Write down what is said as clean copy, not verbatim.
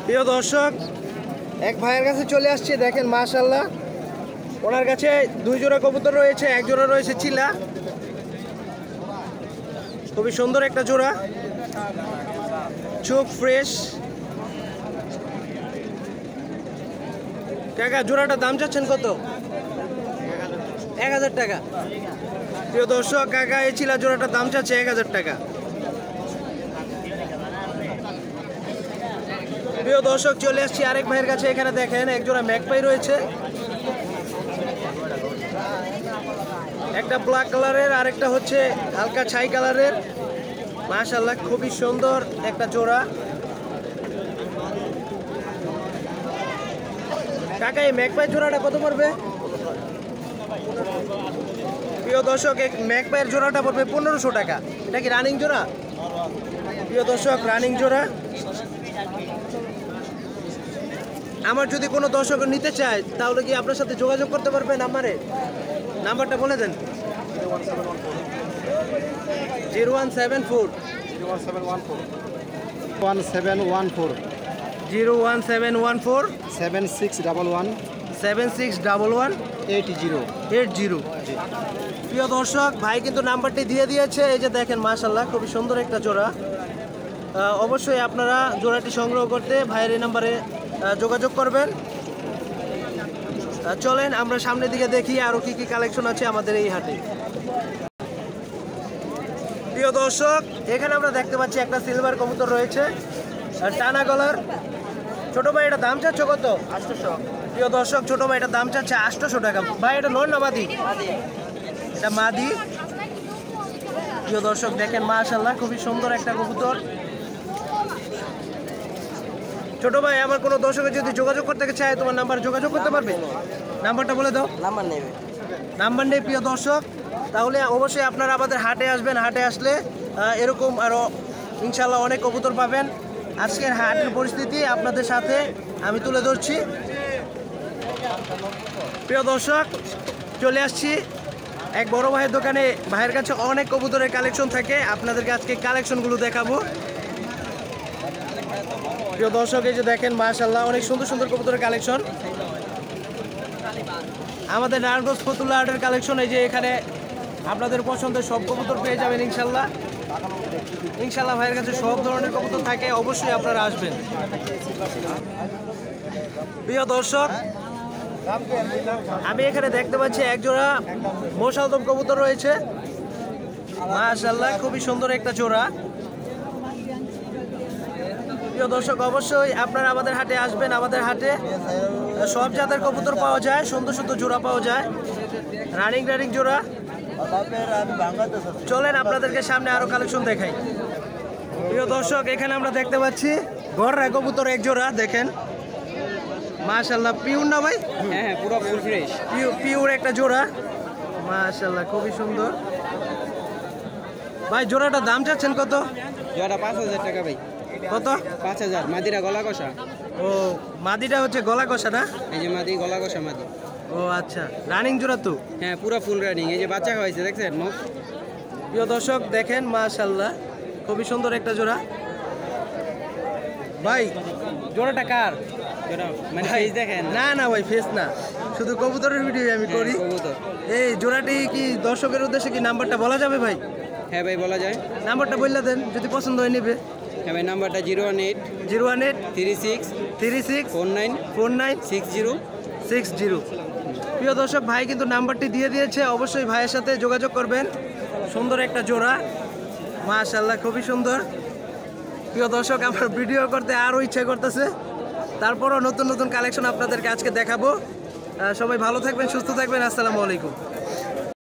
প্রিয় দর্শক, এক ভাইয়ের কাছে চলে আসছে, দেখেন মাশাআল্লাহ ওনার কাছে 2 জোড়া কবুতর রয়েছে, 1 জোড়া রয়েছে চিলা। খুবই সুন্দর একটা জোড়া, চোখ ফ্রেশ। কাকা জোড়াটার দাম চাচ্ছেন কত? 1000 টাকা। প্রিয় দর্শক, কাকা এই চিলা জোড়াটার দাম চাচ্ছে 1000 টাকা। প্রিয় দর্শক, চলে আসছি আরেক ভাইয়ের কাছে। এখানে দেখেন এক জোড়া ম্যাকপাই রয়েছে, একটা ব্ল্যাক কালারের আর একটা হচ্ছে হালকা ছাই কালারের। মাশাআল্লাহ খুবই সুন্দর একটা জোড়া। কাকা এই ম্যাকপাই জোড়াটা কত পড়বে? প্রিয় দর্শক, এই ম্যাকপাইয়ের জোড়াটা পড়বে 1500 টাকা। এটা কি রানিং জোড়া? প্রিয় দর্শক, রানিং জোড়া। আমার যদি কোনো দর্শক নিতে চায় তাহলে কি আপনার সাথে যোগাযোগ করতে পারবে? নাম্বারটা বলে দেন। 0174 1714 01714 7611 7611 80। প্রিয় দর্শক, ভাই কিন্তু নাম্বারটি দিয়ে দিয়েছে। এই যে দেখেন মাশাআল্লাহ খুবই সুন্দর একটা জোড়া। অবশ্যই আপনারা জোড়াটি সংগ্রহ করতে ভাইয়ের এই নাম্বারে যোগাযোগ করবেন। চলেন আমরা সামনের দিকে দেখি আরো কি কি কালেকশন আছে আমাদের এই হাটে। প্রিয় দর্শক, এখানে আমরা দেখতে পাচ্ছি একটা সিলভার কবুতর রয়েছে, টানা গলার। ছোট ভাই এটা দাম চাচ্ছ কত? 800। প্রিয় দর্শক, ছোট ভাই এটা দাম চাচ্ছে 800 টাকা। ভাই এটা নর না মাদি? এটা মাদি। প্রিয় দর্শক দেখেন মাশাআল্লাহ খুবই সুন্দর একটা কবুতর। ছোট ভাই, আমার কোনো দর্শকের যদি যোগাযোগ করতে চায় তোমার নাম্বার যোগাযোগ করতে পারবে? নাম্বারটা বলে দাও। নাম্বার নেই প্রিয় দর্শক, তাহলে অবশ্যই আপনারা আমাদের হাটে আসবেন। হাটে আসলে এরকম আরও ইনশাল্লাহ অনেক কবুতর পাবেন। আজকের হাটের পরিস্থিতি আপনাদের সাথে আমি তুলে ধরছি। প্রিয় দর্শক, চলে আসছি এক বড় ভাইয়ের দোকানে। ভাইয়ের কাছে অনেক কবুতরের কালেকশন থাকে, আপনাদেরকে আজকে কালেকশনগুলো দেখাবো। প্রিয় দর্শক, এই যে দেখেন মাশাআল্লাহ অনেক সুন্দর সুন্দর কবুতরের কালেকশন। আমাদের নারায়ণগঞ্জ ফতুল্লা হাটের কালেকশন। এই যে এখানে আপনাদের পছন্দের সব কবুতর পেয়ে যাবেন ইনশাল্লাহ। ইনশাল্লাহ ভাইয়ের কাছে সব ধরনের কবুতর থাকে, অবশ্যই আপনারা আসবেন। প্রিয় দর্শক, আমি এখানে দেখতে পাচ্ছি এক জোড়া মোশালদম কবুতর রয়েছে। মাশাআল্লাহ খুবই সুন্দর একটা জোড়া। প্রিয় দর্শক, অবশ্যই আপনারা আমাদের হাটে আসবেন। আমাদের হাটে সব জাতের কবুতর পাওয়া যায়, সুন্দর সুন্দর জোড়া পাওয়া যায়, রানিং জোড়া। চলেন আপনাদেরকে সামনে আরো কালেকশন দেখাই। প্রিয় দর্শক, এখানে আমরা দেখতে পাচ্ছি গররা কবুতর এক জোড়া। দেখেন মাশাআল্লাহ, পিওর না ভাই? হ্যাঁ, পুরো ফুল ফ্রেশ পিওর একটা জোড়া। মাশাআল্লাহ খুবই সুন্দর। ভাই জোড়াটা দাম চাচ্ছেন কত? জোড়া 5000 টাকা ভাই। কত? 5000। মাদিরা গলা কষা। ও, মাদিটা হচ্ছে গলা কষা না? এই যে মাদি, গলা কষা মাদি। ও আচ্ছা, রানিং জোড়া তো? হ্যাঁ, পুরো ফুল রানিং। এই যে বাচ্চা হয়েছে, দেখছেন মুখ। প্রিয় দর্শক দেখেন মাশাআল্লাহ খুবই সুন্দর একটা জোড়া। ভাই জোড়াটা কার? জোড়া মানে ফেস দেখেন? না না ভাই, ফেস না, শুধু কবুতরের ভিডিও আমি করি। কবুতর। এই জোড়াটি কি দর্শকের উদ্দেশ্যে কি নাম্বারটা বলা যাবে ভাই? হ্যাঁ ভাই, বলা যায়। নাম্বারটা বললে দেন, যদি পছন্দ হয় নেবে। হ্যাঁ ভাই, নাম্বারটা 018 018 36 36 49 49 60 60। প্রিয় দর্শক, ভাই কিন্তু নাম্বারটি দিয়ে দিয়েছে, অবশ্যই ভাইয়ের সাথে যোগাযোগ করবেন। সুন্দর একটা জোড়া, মাশাআল্লাহ খুবই সুন্দর। প্রিয় দর্শক, আমার ভিডিও করতে আরও ইচ্ছা করতেছে, তারপরও নতুন নতুন কালেকশন আপনাদেরকে আজকে দেখাবো। সবাই ভালো থাকবেন, সুস্থ থাকবেন। আসসালামু আলাইকুম।